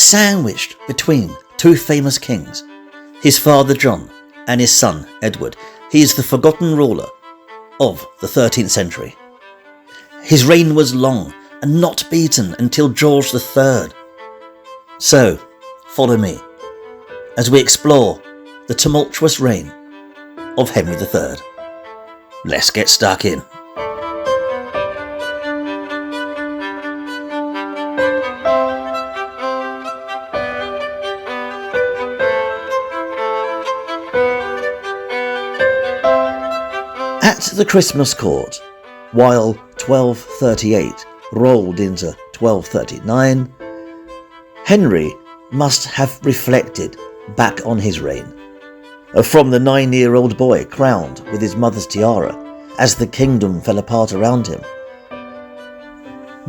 Sandwiched between two famous kings, his father John and his son Edward, he is the forgotten ruler of the 13th century. His reign was long and not beaten until George III. So, follow me as we explore the tumultuous reign of Henry III. Let's get stuck in. At the Christmas court, while 1238 rolled into 1239, Henry must have reflected back on his reign. From the 9-year-old boy crowned with his mother's tiara as the kingdom fell apart around him,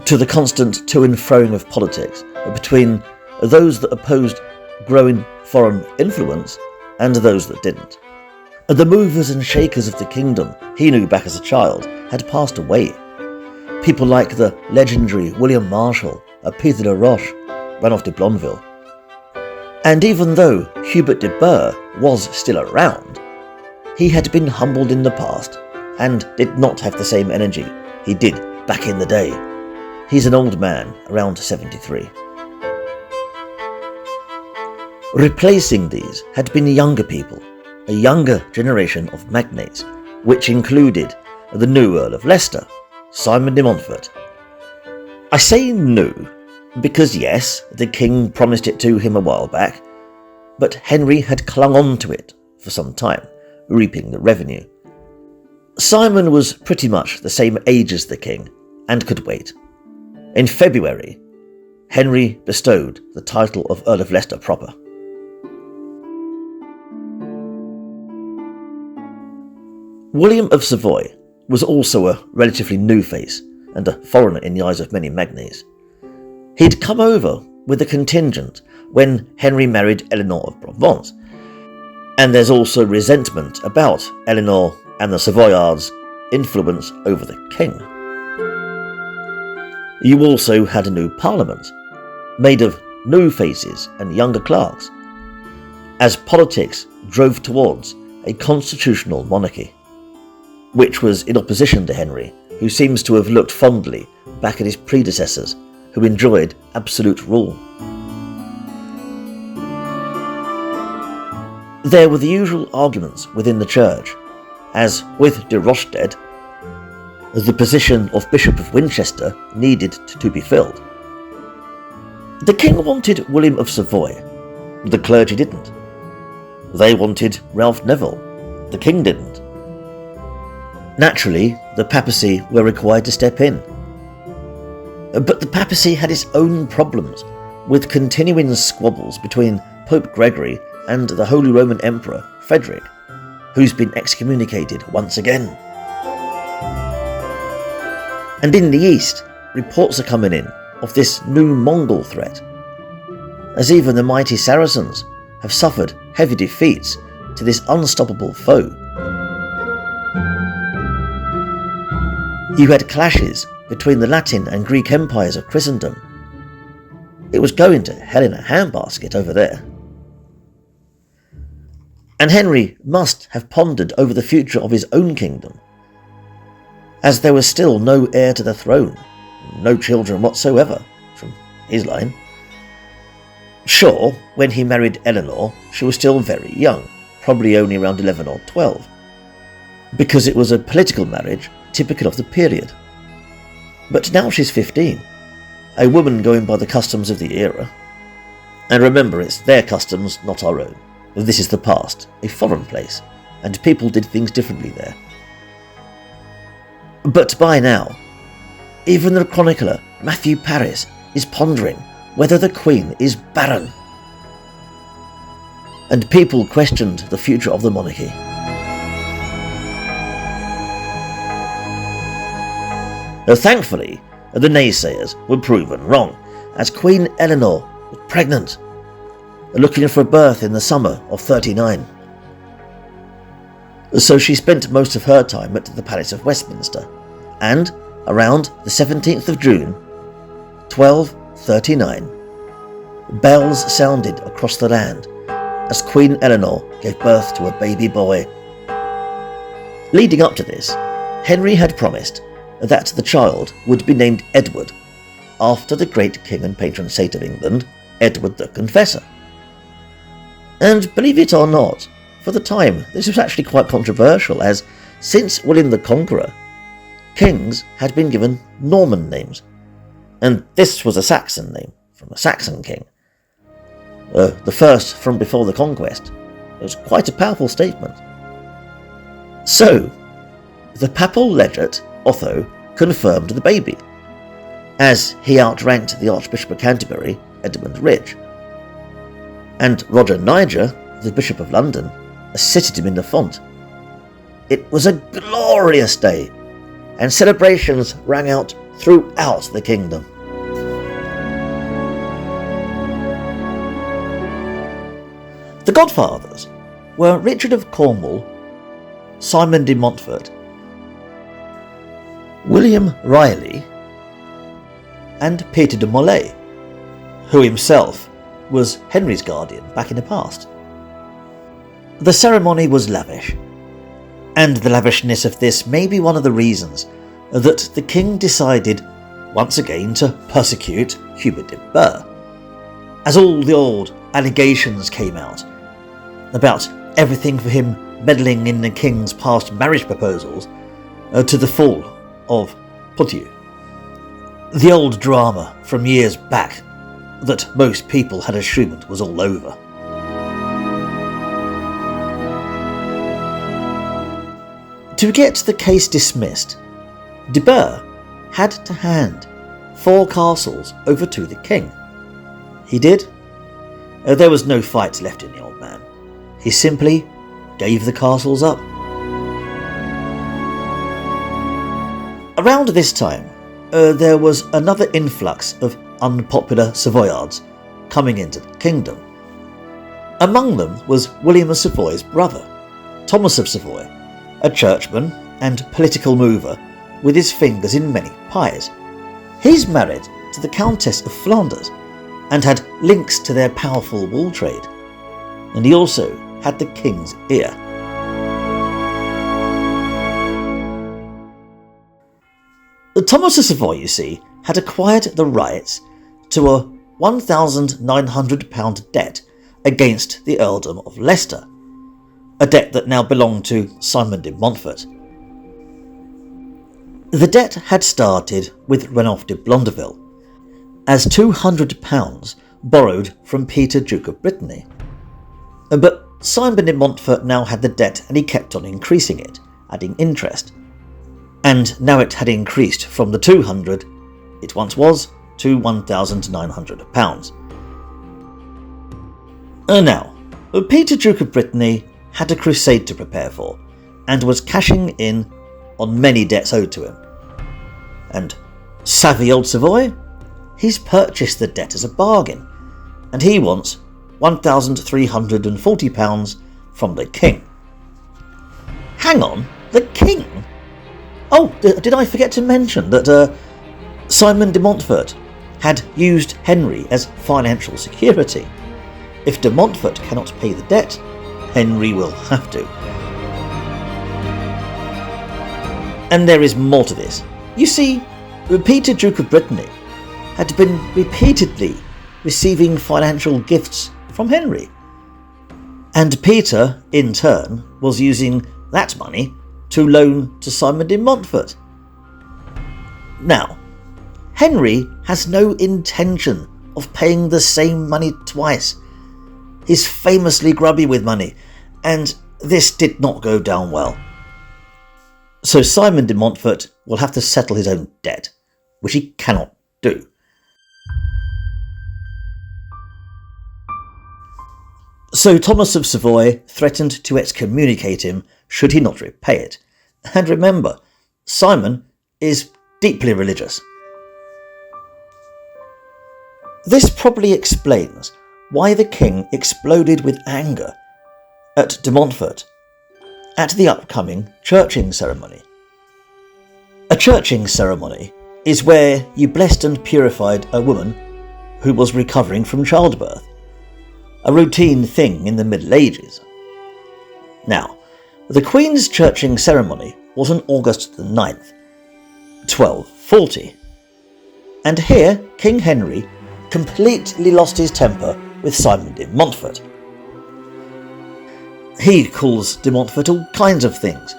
to the constant to and froing of politics between those that opposed growing foreign influence and those that didn't. The movers and shakers of the kingdom he knew back as a child had passed away. People like the legendary William Marshal, Peter de Roche, Ranulph de Blondeville. And even though Hubert de Burgh was still around, he had been humbled in the past and did not have the same energy he did back in the day. He's an old man, around 73. Replacing these had been younger people, a younger generation of magnates, which included the new Earl of Leicester, Simon de Montfort. I say new because yes, the king promised it to him a while back, but Henry had clung on to it for some time, reaping the revenue. Simon was pretty much the same age as the king and could wait. In February, Henry bestowed the title of Earl of Leicester proper. William of Savoy was also a relatively new face and a foreigner in the eyes of many magnates. He'd come over with a contingent when Henry married Eleanor of Provence, and there's also resentment about Eleanor and the Savoyards' influence over the king. You also had a new parliament, made of new faces and younger clerks, as politics drove towards a constitutional monarchy, which was in opposition to Henry, who seems to have looked fondly back at his predecessors who enjoyed absolute rule. There were the usual arguments within the church, as with de Rochdale, the position of Bishop of Winchester needed to be filled. The king wanted William of Savoy, the clergy didn't. They wanted Ralph Neville, the king didn't. Naturally, the papacy were required to step in. But the papacy had its own problems, with continuing squabbles between Pope Gregory and the Holy Roman Emperor Frederick, who's been excommunicated once again. And in the east, reports are coming in of this new Mongol threat, as even the mighty Saracens have suffered heavy defeats to this unstoppable foe. You had clashes between the Latin and Greek empires of Christendom. It was going to hell in a handbasket over there. And Henry must have pondered over the future of his own kingdom, as there was still no heir to the throne, no children whatsoever from his line. Sure, when he married Eleanor, she was still very young, probably only around 11 or 12, because it was a political marriage typical of the period. But now she's 15, a woman going by the customs of the era. And remember, it's their customs, not our own. This is the past, a foreign place, and people did things differently there. But by now, even the chronicler Matthew Paris is pondering whether the Queen is barren. And people questioned the future of the monarchy. Thankfully, the naysayers were proven wrong, as Queen Eleanor was pregnant, looking for a birth in the summer of 39. So she spent most of her time at the Palace of Westminster, and around the 17th of June, 1239, bells sounded across the land as Queen Eleanor gave birth to a baby boy. Leading up to this, Henry had promised that the child would be named Edward, after the great king and patron saint of England, Edward the Confessor. And believe it or not, for the time this was actually quite controversial, as since William the Conqueror, kings had been given Norman names, and this was a Saxon name from a Saxon king. The first from before the conquest. It was quite a powerful statement. So, the papal legate, Otho, confirmed the baby, as he outranked the Archbishop of Canterbury, Edmund Rich. And Roger Niger, the Bishop of London, assisted him in the font. It was a glorious day, and celebrations rang out throughout the kingdom. The godfathers were Richard of Cornwall, Simon de Montfort, William Riley, and Peter de Molay, who himself was Henry's guardian back in the past. The ceremony was lavish, and the lavishness of this may be one of the reasons that the king decided once again to persecute Hubert de Burgh, as all the old allegations came out about everything from him meddling in the king's past marriage proposals to the fall of Ponthieu. The old drama from years back that most people had assumed was all over. To get the case dismissed, de Burgh had to hand 4 castles over to the king. He did. There was no fight left in the old man. He simply gave the castles up. Around this time, there was another influx of unpopular Savoyards coming into the kingdom. Among them was William of Savoy's brother, Thomas of Savoy, a churchman and political mover with his fingers in many pies. He's married to the Countess of Flanders and had links to their powerful wool trade, and he also had the king's ear. Thomas of Savoy, you see, had acquired the rights to a £1,900 debt against the earldom of Leicester, a debt that now belonged to Simon de Montfort. The debt had started with Ranulph de Blondeville, as £200 borrowed from Peter, Duke of Brittany. But Simon de Montfort now had the debt, and he kept on increasing it, adding interest. And now it had increased from the 200 it once was to £1,900. Now, Peter, Duke of Brittany, had a crusade to prepare for, and was cashing in on many debts owed to him. And savvy old Savoy? He's purchased the debt as a bargain, and he wants £1,340 from the king. Hang on, the king? Oh, did I forget to mention that Simon de Montfort had used Henry as financial security? If de Montfort cannot pay the debt, Henry will have to. And there is more to this. You see, Peter, Duke of Brittany, had been repeatedly receiving financial gifts from Henry. And Peter, in turn, was using that money to loan to Simon de Montfort. Now, Henry has no intention of paying the same money twice. He's famously grubby with money, and this did not go down well. So Simon de Montfort will have to settle his own debt, which he cannot do. So Thomas of Savoy threatened to excommunicate him should he not repay it. And remember, Simon is deeply religious. This probably explains why the king exploded with anger at de Montfort at the upcoming churching ceremony. A churching ceremony is where you blessed and purified a woman who was recovering from childbirth, a routine thing in the Middle Ages. Now, the Queen's churching ceremony was on August the 9th, 1240, and here King Henry completely lost his temper with Simon de Montfort. He calls de Montfort all kinds of things,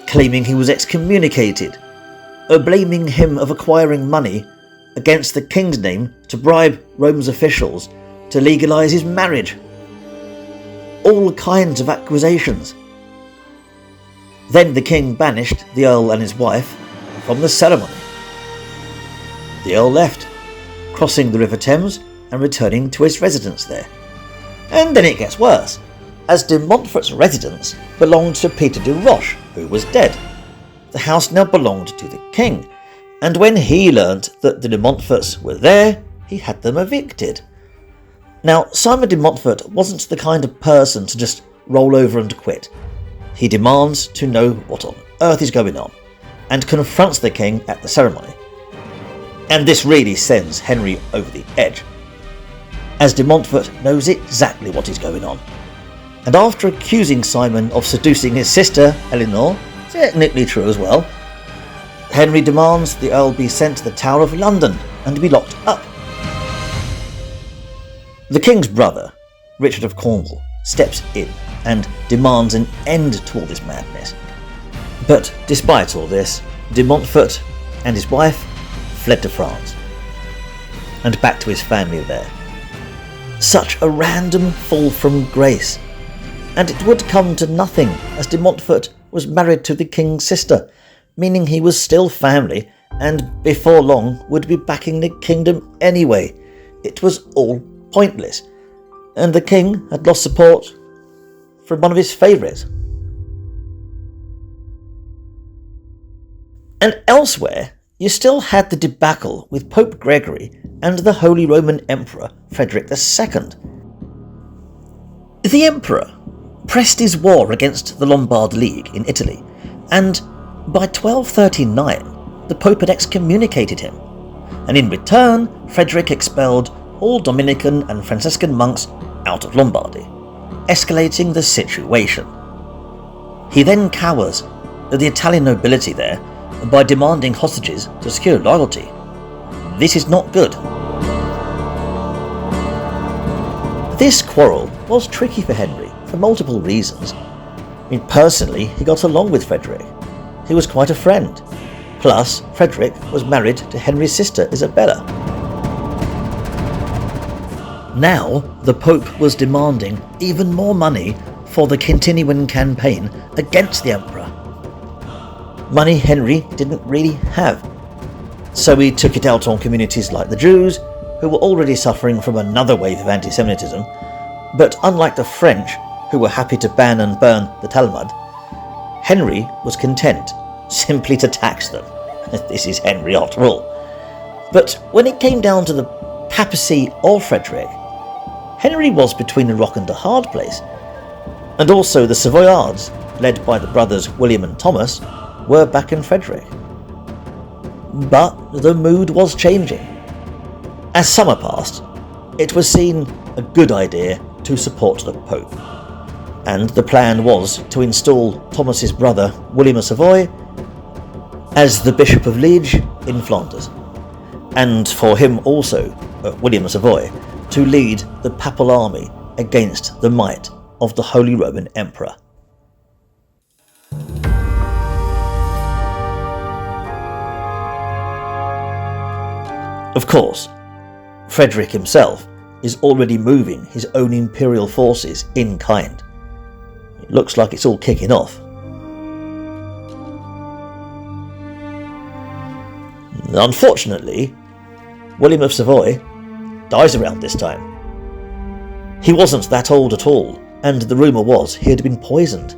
claiming he was excommunicated, or blaming him of acquiring money against the king's name to bribe Rome's officials to legalise his marriage. All kinds of accusations. Then the king banished the Earl and his wife from the ceremony. The Earl left, crossing the River Thames and returning to his residence there. And then it gets worse, as de Montfort's residence belonged to Peter de Roche, who was dead. The house now belonged to the king, and when he learnt that the de Montforts were there, he had them evicted. Now, Simon de Montfort wasn't the kind of person to just roll over and quit. He demands to know what on earth is going on, and confronts the king at the ceremony. And this really sends Henry over the edge, as de Montfort knows exactly what is going on. And after accusing Simon of seducing his sister, Eleanor, technically true as well, Henry demands the Earl be sent to the Tower of London and be locked up. The king's brother, Richard of Cornwall, steps in and demands an end to all this madness. But despite all this, de Montfort and his wife fled to France and back to his family there. Such a random fall from grace, and it would come to nothing, as de Montfort was married to the king's sister, meaning he was still family and before long would be backing the kingdom anyway. It was all pointless, and the king had lost support from one of his favourites. And elsewhere, you still had the debacle with Pope Gregory and the Holy Roman Emperor Frederick II. The emperor pressed his war against the Lombard League in Italy, and by 1239 the Pope had excommunicated him, and in return Frederick expelled all Dominican and Franciscan monks out of Lombardy, escalating the situation. He then cowers the Italian nobility there by demanding hostages to secure loyalty. This is not good. This quarrel was tricky for Henry for multiple reasons. Personally, he got along with Frederick. He was quite a friend. Plus, Frederick was married to Henry's sister Isabella. Now, the Pope was demanding even more money for the continuing campaign against the Emperor. Money Henry didn't really have, so he took it out on communities like the Jews, who were already suffering from another wave of anti-Semitism, but unlike the French, who were happy to ban and burn the Talmud, Henry was content simply to tax them. This is Henry after all. But when it came down to the papacy or Frederick, Henry was between a rock and a hard place, and also the Savoyards, led by the brothers William and Thomas, were backing Frederick. But the mood was changing. As summer passed, it was seen a good idea to support the Pope, and the plan was to install Thomas's brother William of Savoy as the Bishop of Liege in Flanders, and for him also, William of Savoy, to lead the Papal army against the might of the Holy Roman Emperor. Of course, Frederick himself is already moving his own imperial forces in kind. It looks like it's all kicking off. Unfortunately, William of Savoy dies around this time. He wasn't that old at all, and the rumour was he had been poisoned,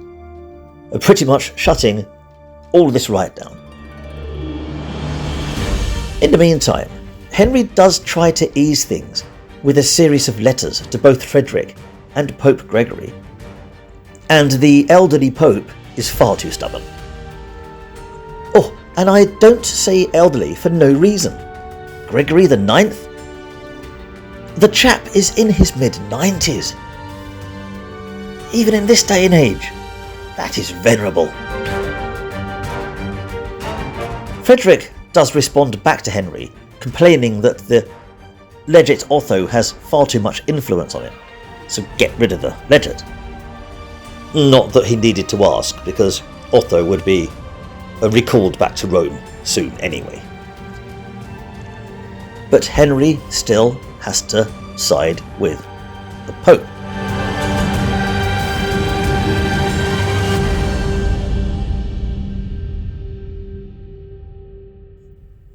pretty much shutting all this right down. In the meantime, Henry does try to ease things with a series of letters to both Frederick and Pope Gregory, and the elderly Pope is far too stubborn. Oh, and I don't say elderly for no reason. Gregory the Ninth? The chap is in his mid-90s. Even in this day and age, that is venerable. Frederick does respond back to Henry, complaining that the legate Otho has far too much influence on him, so get rid of the legate. Not that he needed to ask, because Otho would be recalled back to Rome soon anyway. But Henry still has to side with the Pope.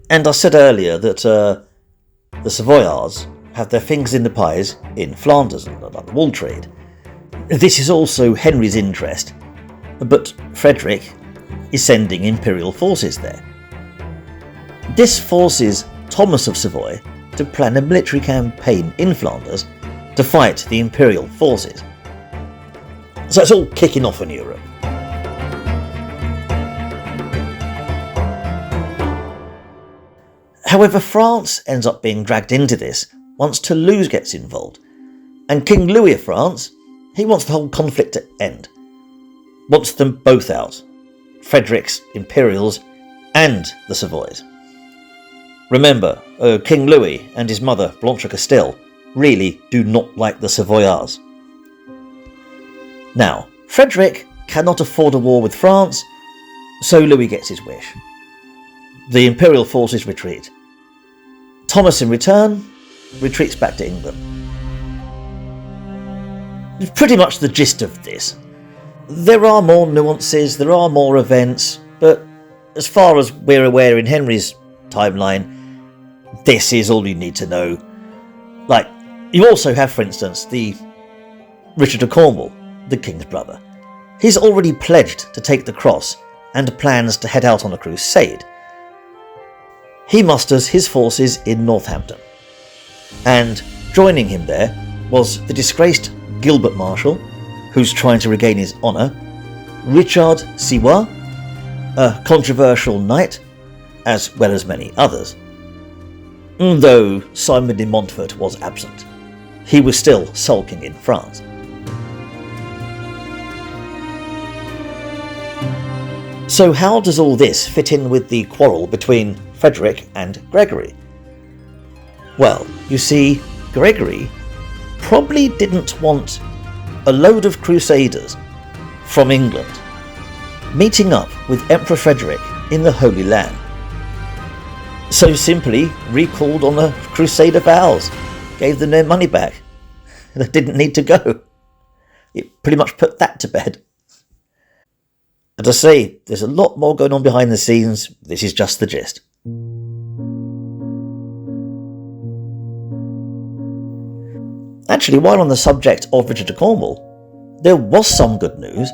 And I said earlier that the Savoyards have their fingers in the pies in Flanders and the wool trade. This is also Henry's interest, but Frederick is sending imperial forces there. This forces Thomas of Savoy to plan a military campaign in Flanders to fight the imperial forces. So it's all kicking off in Europe. However, France ends up being dragged into this once Toulouse gets involved, and King Louis of France, he wants the whole conflict to end. Wants them both out, Frederick's Imperials and the Savoys. Remember, King Louis and his mother Blanche of Castile really do not like the Savoyards. Now, Frederick cannot afford a war with France, so Louis gets his wish. The imperial forces retreat. Thomas, in return, retreats back to England. It's pretty much the gist of this. There are more nuances, there are more events, but as far as we're aware in Henry's timeline, this is all you need to know. Like, you also have, for instance, the Richard of Cornwall, the king's brother. He's already pledged to take the cross and plans to head out on a crusade. He musters his forces in Northampton, and joining him there was the disgraced Gilbert Marshal, who's trying to regain his honour, Richard Siwa, a controversial knight, as well as many others. Though Simon de Montfort was absent, he was still sulking in France. So how does all this fit in with the quarrel between Frederick and Gregory? Well, you see, Gregory probably didn't want a load of crusaders from England meeting up with Emperor Frederick in the Holy Land. So simply recalled on the Crusader vows, gave them their money back. They didn't need to go. It pretty much put that to bed. As I say, there's a lot more going on behind the scenes. This is just the gist. Actually, while on the subject of Richard of Cornwall, there was some good news,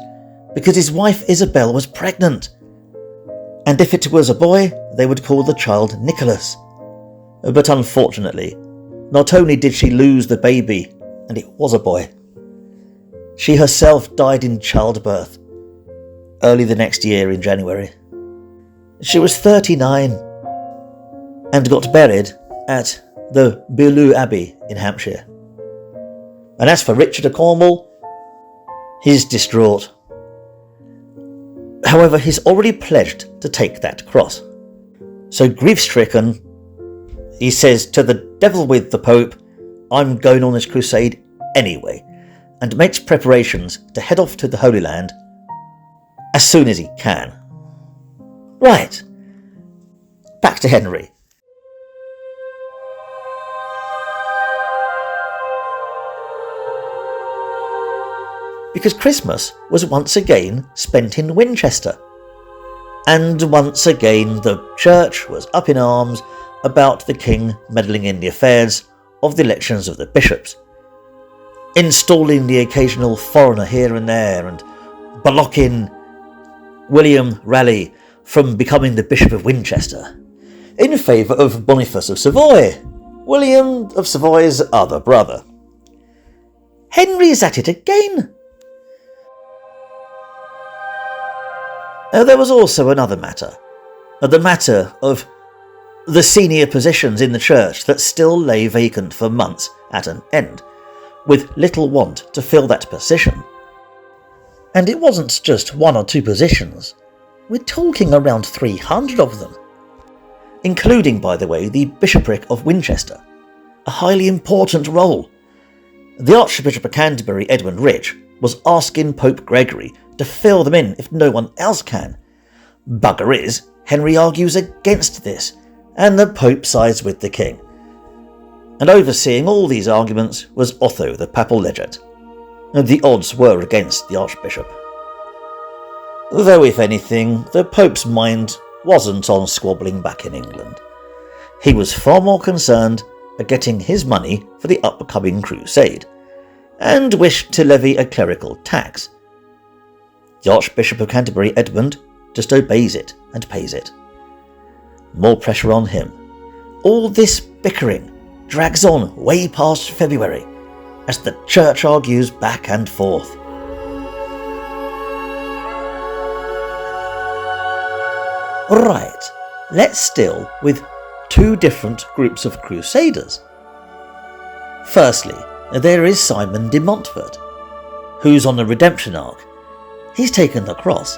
because his wife Isabel was pregnant. And if it was a boy, they would call the child Nicholas. But unfortunately, not only did she lose the baby, and it was a boy, she herself died in childbirth early the next year in January. She was 39 and got buried at the Beaulieu Abbey in Hampshire. And as for Richard of Cornwall, he's distraught. However, he's already pledged to take that cross. So grief-stricken, he says, to the devil with the Pope, I'm going on this crusade anyway, and makes preparations to head off to the Holy Land as soon as he can. Right, back to Henry. Because Christmas was once again spent in Winchester. And once again the church was up in arms about the king meddling in the affairs of the elections of the bishops, installing the occasional foreigner here and there, and blocking William Raleigh from becoming the Bishop of Winchester, in favour of Boniface of Savoy, William of Savoy's other brother. Henry's at it again. There was also another matter, the matter of the senior positions in the church that still lay vacant for months at an end, with little want to fill that position. And it wasn't just 1 or 2 positions. We're talking around 300 of them, including, by the way, the bishopric of Winchester, a highly important role. The Archbishop of Canterbury, Edward Rich, was asking Pope Gregory to fill them in if no one else can. Bugger is, Henry argues against this, and the Pope sides with the King. And overseeing all these arguments was Otho, the papal legate. The odds were against the Archbishop. Though, if anything, the Pope's mind wasn't on squabbling back in England. He was far more concerned at getting his money for the upcoming crusade, and wished to levy a clerical tax. The Archbishop of Canterbury, Edmund, just obeys it and pays it. More pressure on him. All this bickering drags on way past February, as the Church argues back and forth. Right, let's deal with 2 different groups of crusaders. Firstly, there is Simon de Montfort, who's on a redemption arc. He's taken the cross.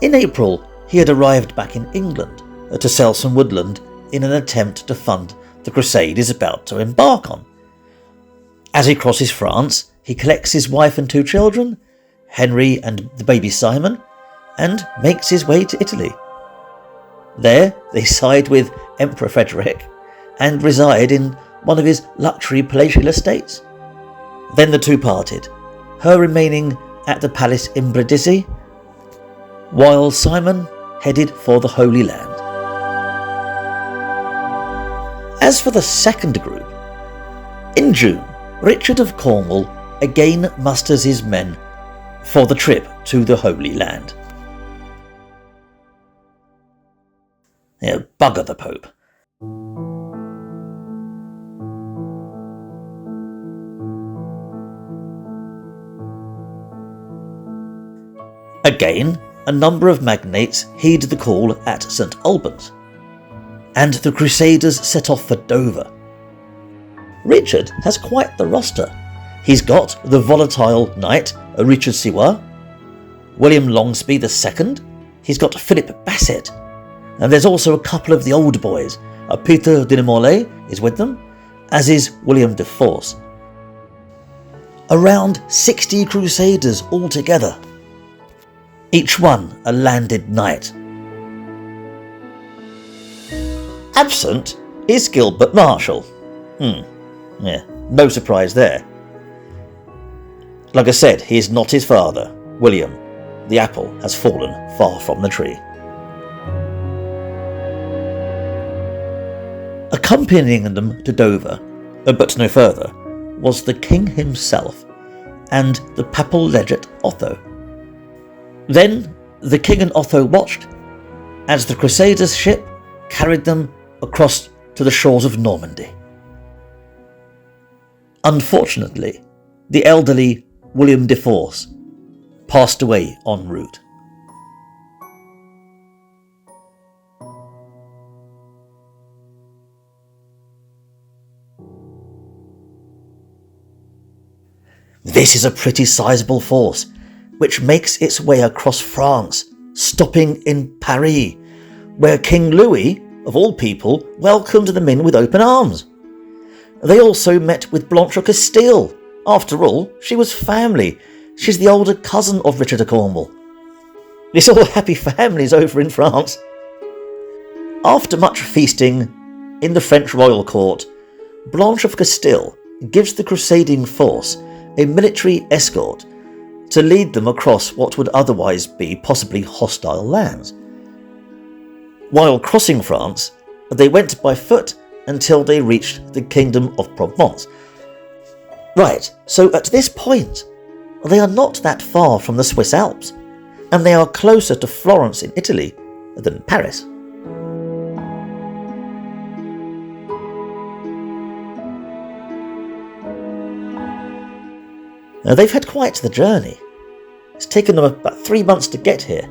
In April, he had arrived back in England to sell some woodland in an attempt to fund the crusade he's about to embark on. As he crosses France, he collects his wife and 2 children, Henry and the baby Simon, and makes his way to Italy. There, they side with Emperor Frederick and reside in one of his luxury palatial estates. Then the 2 parted, her remaining at the palace in Brindisi, while Simon headed for the Holy Land. As for the second group, in June, Richard of Cornwall again musters his men for the trip to the Holy Land. Bugger the Pope. Again, a number of magnates heed the call at St Albans, and the Crusaders set off for Dover. Richard has quite the roster. He's got the volatile knight Richard Siwa, William Longsby II, he's got Philip Basset, and there's also a couple of the old boys. Peter de Nemours is with them, as is William de Force. Around 60 crusaders altogether, each one a landed knight. Absent is Gilbert Marshall. No surprise there. Like I said, he is not his father, William. The apple has fallen far from the tree. Accompanying them to Dover, but no further, was the king himself and the papal legate Otho. Then the king and Otho watched as the Crusaders' ship carried them across to the shores of Normandy. Unfortunately, the elderly William de Force passed away en route. This is a pretty sizable force, which makes its way across France, stopping in Paris, where King Louis, of all people, welcomed them in with open arms. They also met with Blanche of Castile. After all, she was family. She's the older cousin of Richard of Cornwall. It's all happy families over in France. After much feasting in the French royal court, Blanche of Castile gives the crusading force a military escort to lead them across what would otherwise be possibly hostile lands. While crossing France, they went by foot until they reached the kingdom of Provence. Right, so at this point, they are not that far from the Swiss Alps, and they are closer to Florence in Italy than Paris. Now, they've had quite the journey. It's taken them about 3 months to get here.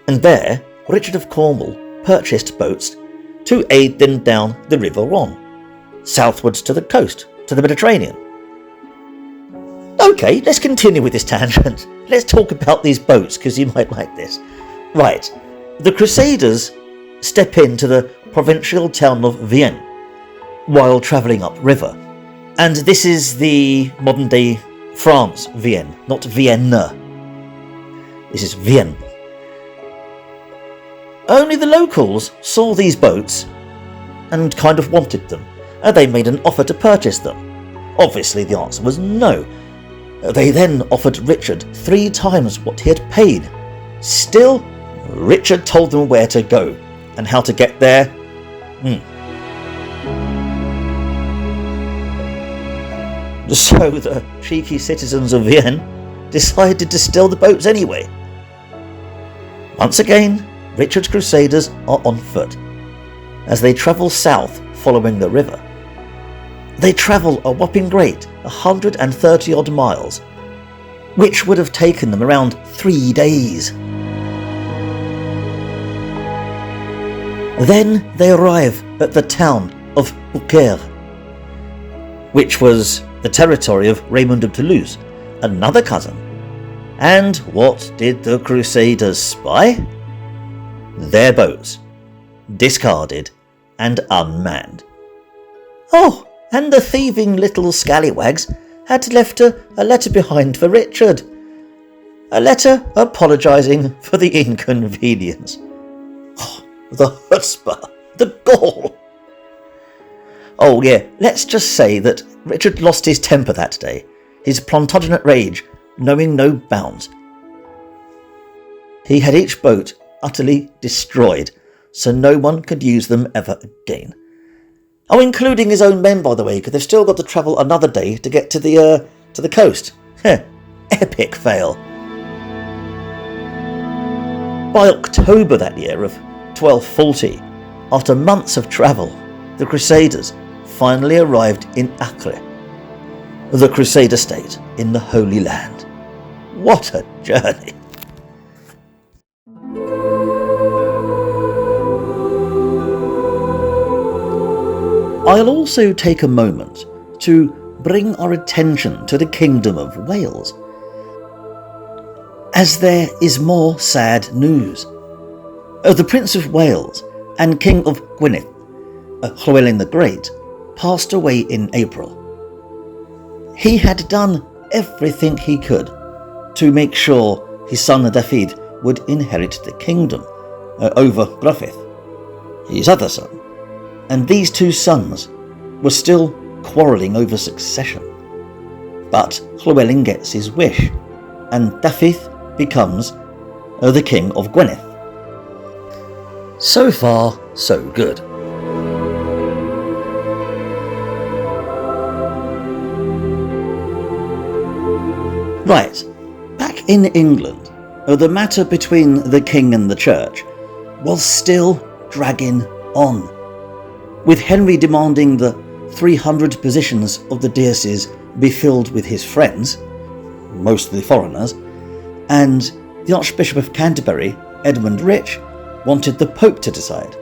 And there, Richard of Cornwall purchased boats to aid them down the River Rhone. southwards to the coast, to the Mediterranean. Okay, let's continue with this tangent. Let's talk about these boats, because you might like this. Right, the Crusaders step into the provincial town of Vienne while travelling upriver. And this is the modern-day France, Vienne, not Vienna. This is Vienne. Only the locals saw these boats and kind of wanted them, and they made an offer to purchase them. Obviously the answer was no. They then offered Richard 3 times what he had paid. Still, Richard told them where to go and how to get there. So the cheeky citizens of Vienne decided to steal the boats anyway. Once again, Richard's Crusaders are on foot as they travel south following the river. They travel a whopping great 130 odd miles, which would have taken them around 3 days. Then they arrive at the town of Beaucaire, which was the territory of Raymond of Toulouse, another cousin. And what did the Crusaders spy? Their boats, discarded and unmanned. Oh, and the thieving little scallywags had left a letter behind for Richard. A letter apologising for the inconvenience. Oh, the chutzpah, the gall. Oh yeah, let's just say that Richard lost his temper that day, his Plantagenet rage knowing no bounds. He had each boat utterly destroyed, so no one could use them ever again. Oh, including his own men, by the way, because they've still got to travel another day to get to the coast. Epic fail. By October that year of 1240, after months of travel, the Crusaders finally arrived in Acre, the Crusader state in the Holy Land. What a journey! I'll also take a moment to bring our attention to the Kingdom of Wales, as there is more sad news. The Prince of Wales and King of Gwynedd, Llewellyn the Great, passed away in April. He had done everything he could to make sure his son David would inherit the kingdom over Gruffydd, his other son, and these 2 sons were still quarrelling over succession. But Llewellyn gets his wish, and Dafydd becomes the King of Gwynedd. So far, so good. Right, back in England, the matter between the king and the church was still dragging on, with Henry demanding the 300 positions of the diocese be filled with his friends, mostly foreigners, and the Archbishop of Canterbury, Edmund Rich, wanted the Pope to decide.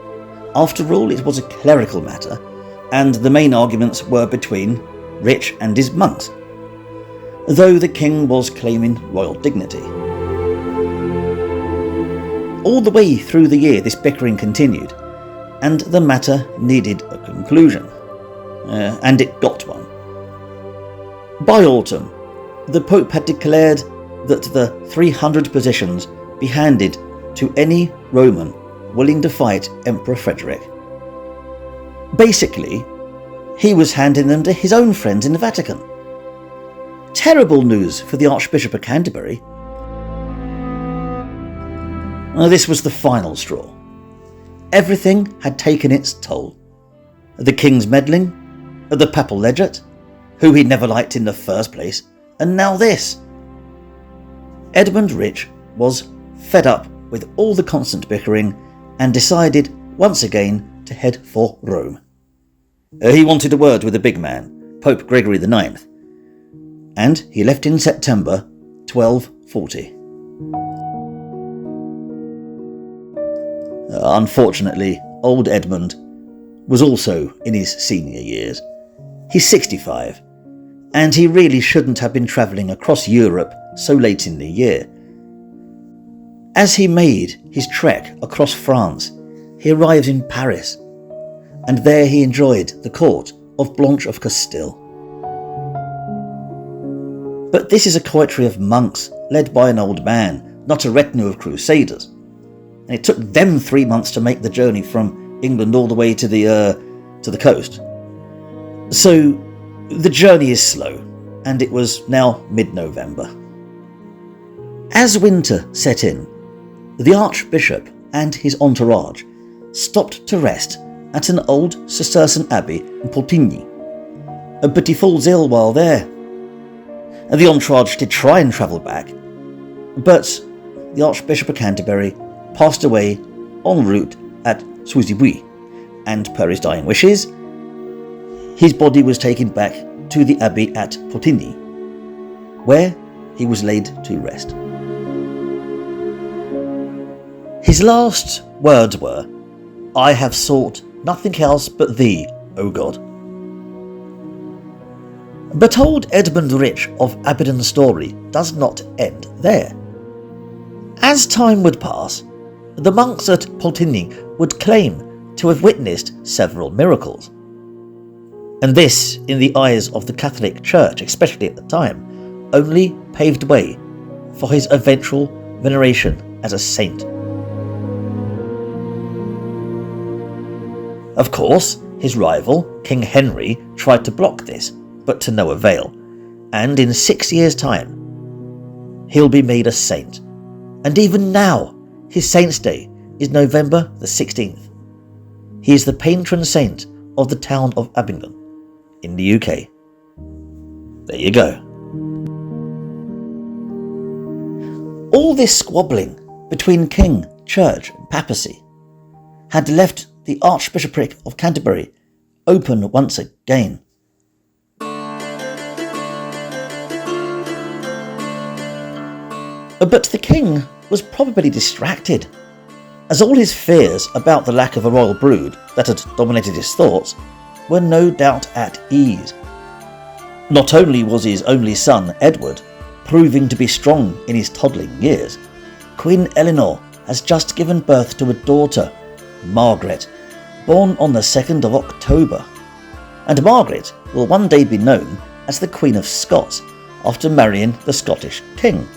After all, it was a clerical matter, and the main arguments were between Rich and his monks, though the king was claiming royal dignity. All the way through the year this bickering continued, and the matter needed a conclusion. And it got one. By autumn, the Pope had declared that the 300 positions be handed to any Roman willing to fight Emperor Frederick. Basically, he was handing them to his own friends in the Vatican. Terrible news for the Archbishop of Canterbury. This was the final straw. Everything had taken its toll. The king's meddling, the papal legate, who he never liked in the first place, and now this. Edmund Rich was fed up with all the constant bickering and decided once again to head for Rome. He wanted a word with the big man, Pope Gregory IX, and he left in September 1240. Unfortunately, old Edmund was also in his senior years. He's 65, and he really shouldn't have been travelling across Europe so late in the year. As he made his trek across France, he arrived in Paris, and there he enjoyed the court of Blanche of Castile. But this is a coterie of monks led by an old man, not a retinue of crusaders. And it took them 3 months to make the journey from England all the way to the coast. So the journey is slow, and it was now mid-November. As winter set in, the Archbishop and his entourage stopped to rest at an old Cistercian abbey in Pontigny, but he falls ill while there. And the entourage did try and travel back, but the Archbishop of Canterbury passed away en route at Souzibouy, and per his dying wishes, his body was taken back to the abbey at Pontigny, where he was laid to rest. His last words were, "I have sought nothing else but thee, O God." But old Edmund Rich of Abingdon's story does not end there. As time would pass, the monks at Pontigny would claim to have witnessed several miracles. And this, in the eyes of the Catholic Church, especially at the time, only paved way for his eventual veneration as a saint. Of course, his rival, King Henry, tried to block this, but to no avail, and in 6 years' time, he'll be made a saint. And even now, his saint's day is November the 16th. He is the patron saint of the town of Abingdon, in the UK. There you go. All this squabbling between king, church, and papacy had left the Archbishopric of Canterbury open once again. But the king was probably distracted, as all his fears about the lack of a royal brood that had dominated his thoughts were no doubt at ease. Not only was his only son, Edward, proving to be strong in his toddling years, Queen Eleanor has just given birth to a daughter, Margret, born on the 2nd of October. And Margret will one day be known as the Queen of Scots after marrying the Scottish king,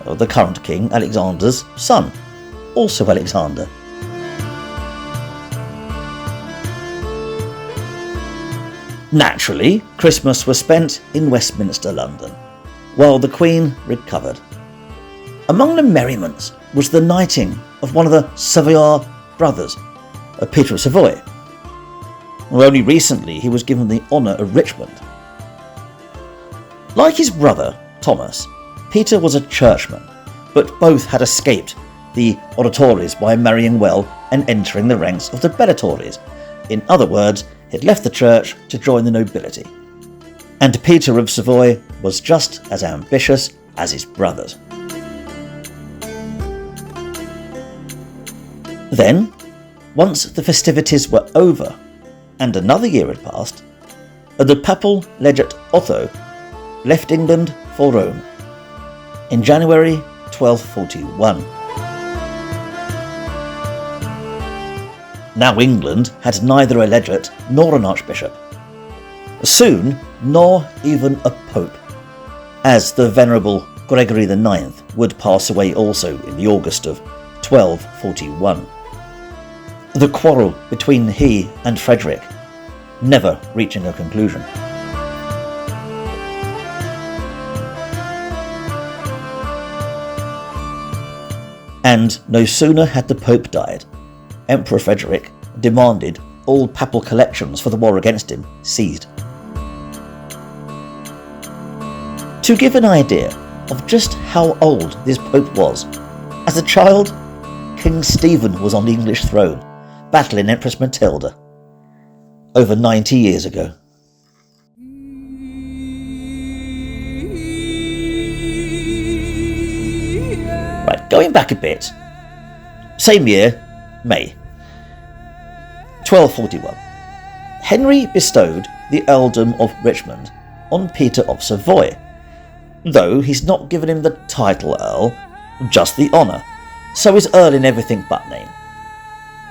the current king Alexander's son, also Alexander. Naturally, Christmas was spent in Westminster, London, while the Queen recovered. Among the merriments was the knighting of one of the Savoy brothers, Peter of Savoy. Only recently he was given the honour of Richmond. Like his brother, Thomas, Peter was a churchman, but both had escaped the oratories by marrying well and entering the ranks of the bellatories. In other words, he had left the church to join the nobility. And Peter of Savoy was just as ambitious as his brothers. Then, once the festivities were over and another year had passed, the papal legate Otho left England for Rome in January 1241. Now England had neither a legate nor an archbishop, soon nor even a pope, as the venerable Gregory IX would pass away also in the August of 1241. The quarrel between he and Frederick never reaching a conclusion. And no sooner had the Pope died, Emperor Frederick demanded all papal collections for the war against him seized. To give an idea of just how old this Pope was, as a child, King Stephen was on the English throne, battling Empress Matilda, over 90 years ago. Right, going back a bit, same year, May 1241, Henry bestowed the earldom of Richmond on Peter of Savoy, though he's not given him the title Earl, just the honour, so he's Earl in everything but name.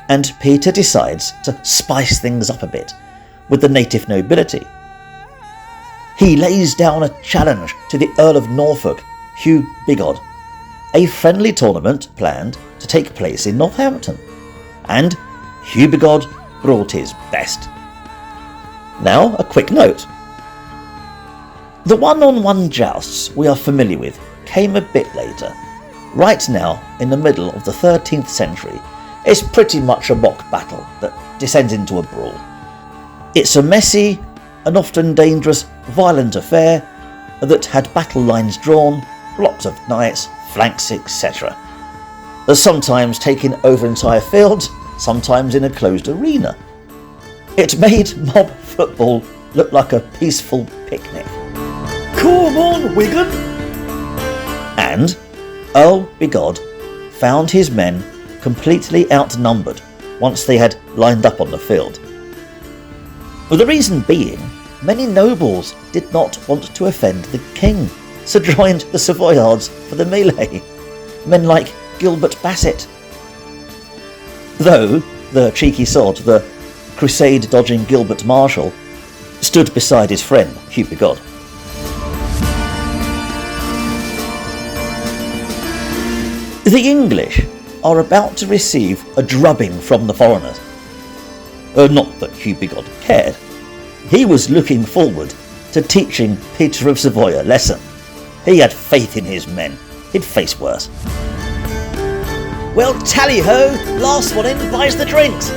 And Peter decides to spice things up a bit with the native nobility. He lays down a challenge to the Earl of Norfolk, Hugh Bigod, a friendly tournament planned to take place in Northampton, and Hugh Bigod brought his best. Now, a quick note. The one-on-one jousts we are familiar with came a bit later. Right now, in the middle of the 13th century, it's pretty much a mock battle that descends into a brawl. It's a messy and often dangerous, violent affair that had battle lines drawn, blocks of knights, flanks, etc. Sometimes taking over entire fields, sometimes in a closed arena. It made mob football look like a peaceful picnic. Come on, Wigan! And Earl Bigod found his men completely outnumbered once they had lined up on the field. For the reason being, many nobles did not want to offend the king, so joined the Savoyards for the melee, men like Gilbert Bassett. Though the cheeky sod, the crusade-dodging Gilbert Marshal, stood beside his friend Hugh Bigod. The English are about to receive a drubbing from the foreigners. Not that Hugh Bigod cared. He was looking forward to teaching Peter of Savoy a lesson. He had faith in his men. He'd face worse. Well, tally-ho! Last one in buys the drinks!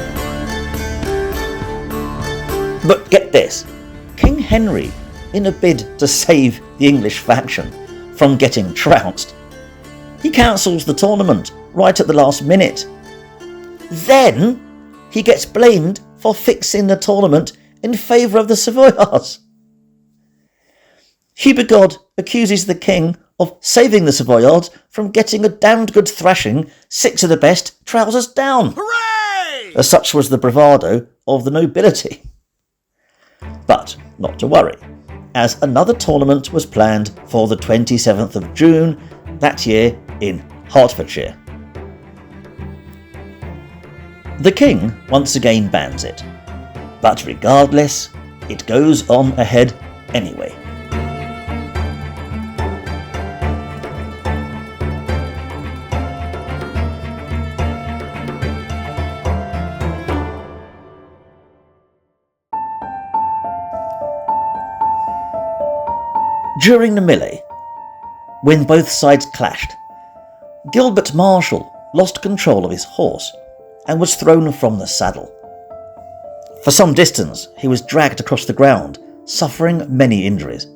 But get this. King Henry, in a bid to save the English faction from getting trounced, he cancels the tournament right at the last minute. Then he gets blamed for fixing the tournament in favour of the Savoyards. Hugh Bigod accuses the king of saving the Savoyards from getting a damned good thrashing, 6 of the best, trousers down. Hooray! Such was the bravado of the nobility. But not to worry, as another tournament was planned for the 27th of June that year in Hertfordshire. The king once again bans it, but regardless, it goes on ahead anyway. During the melee, when both sides clashed, Gilbert Marshal lost control of his horse and was thrown from the saddle. For some distance, he was dragged across the ground, suffering many injuries.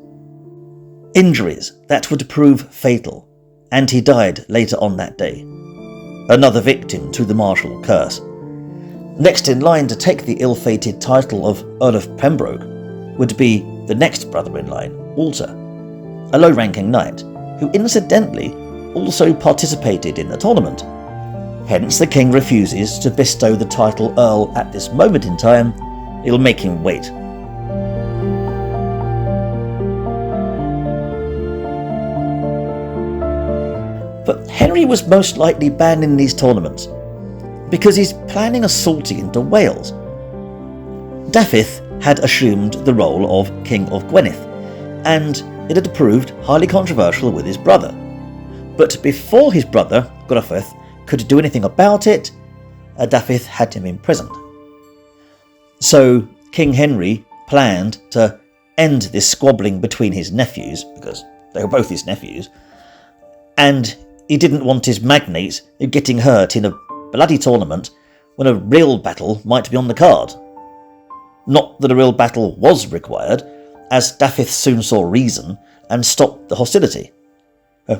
Injuries that would prove fatal, and he died later on that day. Another victim to the martial curse. Next in line to take the ill-fated title of Earl of Pembroke would be the next brother in line, Walter, a low-ranking knight who incidentally also participated in the tournament. Hence the king refuses to bestow the title Earl at this moment in time. It'll make him wait. But Henry was most likely banning these tournaments because he's planning a sortie into Wales. Dafydd had assumed the role of King of Gwynedd, and it had proved highly controversial with his brother. But before his brother, Gruffydd, could do anything about it, Dafydd had him imprisoned. So King Henry planned to end this squabbling between his nephews, because they were both his nephews, and he didn't want his magnates getting hurt in a bloody tournament when a real battle might be on the card. Not that a real battle was required, as Dafydd soon saw reason and stopped the hostility.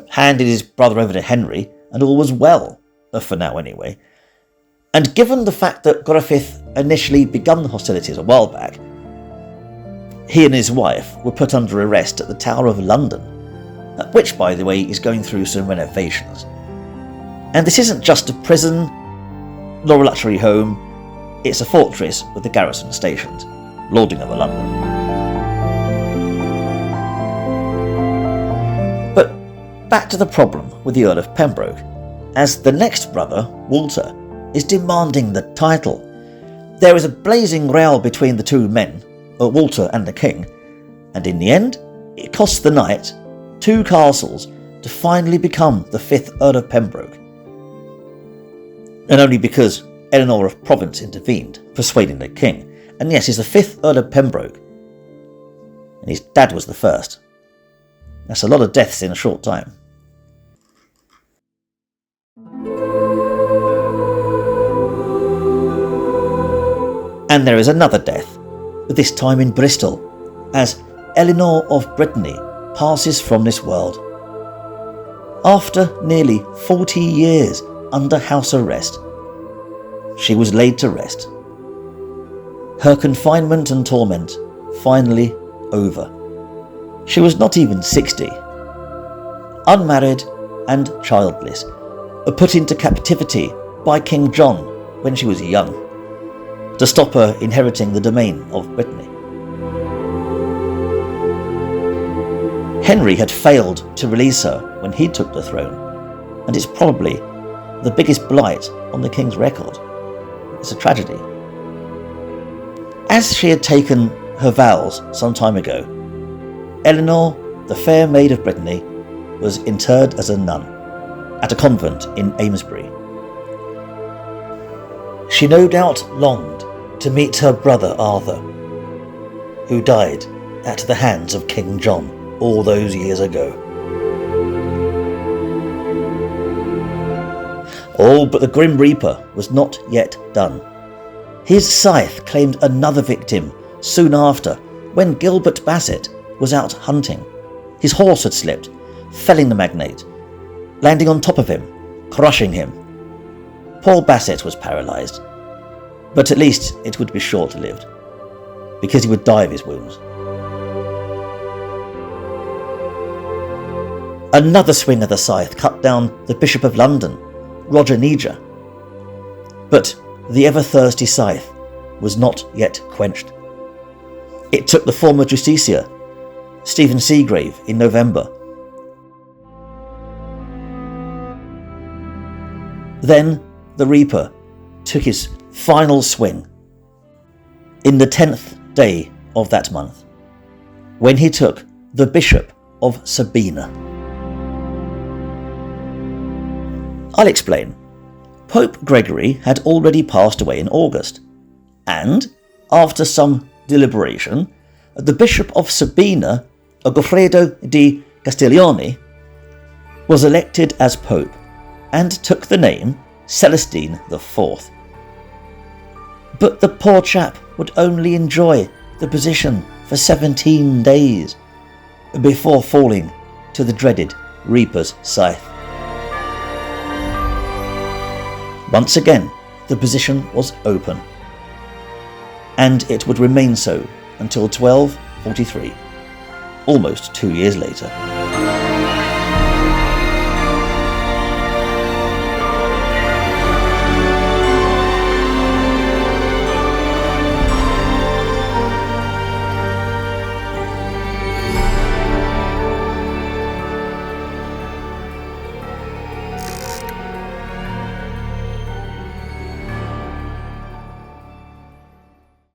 Handed his brother over to Henry, and all was well, for now anyway. And given the fact that Gruffydd initially begun the hostilities a while back, he and his wife were put under arrest at the Tower of London, which, by the way, is going through some renovations. And this isn't just a prison, nor a luxury home, it's a fortress with the garrison stationed. lording over London. But back to the problem with the Earl of Pembroke, as the next brother, Walter, is demanding the title. There is a blazing row between the two men, Walter and the king, and in the end, it costs the knight 2 castles to finally become the 5th Earl of Pembroke. And only because Eleanor of Provence intervened, persuading the king. And yes, he's the 5th Earl of Pembroke, and his dad was the 1st. That's a lot of deaths in a short time. And there is another death, this time in Bristol, as Eleanor of Brittany passes from this world. After nearly 40 years under house arrest, she was laid to rest. Her confinement and torment finally over. She was not even 60. Unmarried and childless, put into captivity by King John when she was young, to stop her inheriting the domain of Brittany. Henry had failed to release her when he took the throne, and it's probably the biggest blight on the king's record. It's a tragedy. As she had taken her vows some time ago, Eleanor, the fair maid of Brittany, was interred as a nun at a convent in Amesbury. She no doubt longed to meet her brother Arthur, who died at the hands of King John all those years ago. Oh, but the Grim Reaper was not yet done. His scythe claimed another victim soon after, when Gilbert Basset was out hunting. His horse had slipped, felling the magnate, landing on top of him, crushing him. Poor Basset was paralysed, but at least it would be short-lived, because he would die of his wounds. Another swing of the scythe cut down the Bishop of London, Roger Neger. But the ever-thirsty scythe was not yet quenched. It took the former justiciar, Stephen Seagrave, in November. Then the Reaper took his final swing in the 10th day of that month, when he took the Bishop of Sabina. I'll explain. Pope Gregory had already passed away in August, and, after some deliberation, the Bishop of Sabina, Goffredo di Castiglione, was elected as Pope and took the name Celestine IV. But the poor chap would only enjoy the position for 17 days before falling to the dreaded Reaper's scythe. Once again, the position was open, and it would remain so until 1243, almost 2 years later.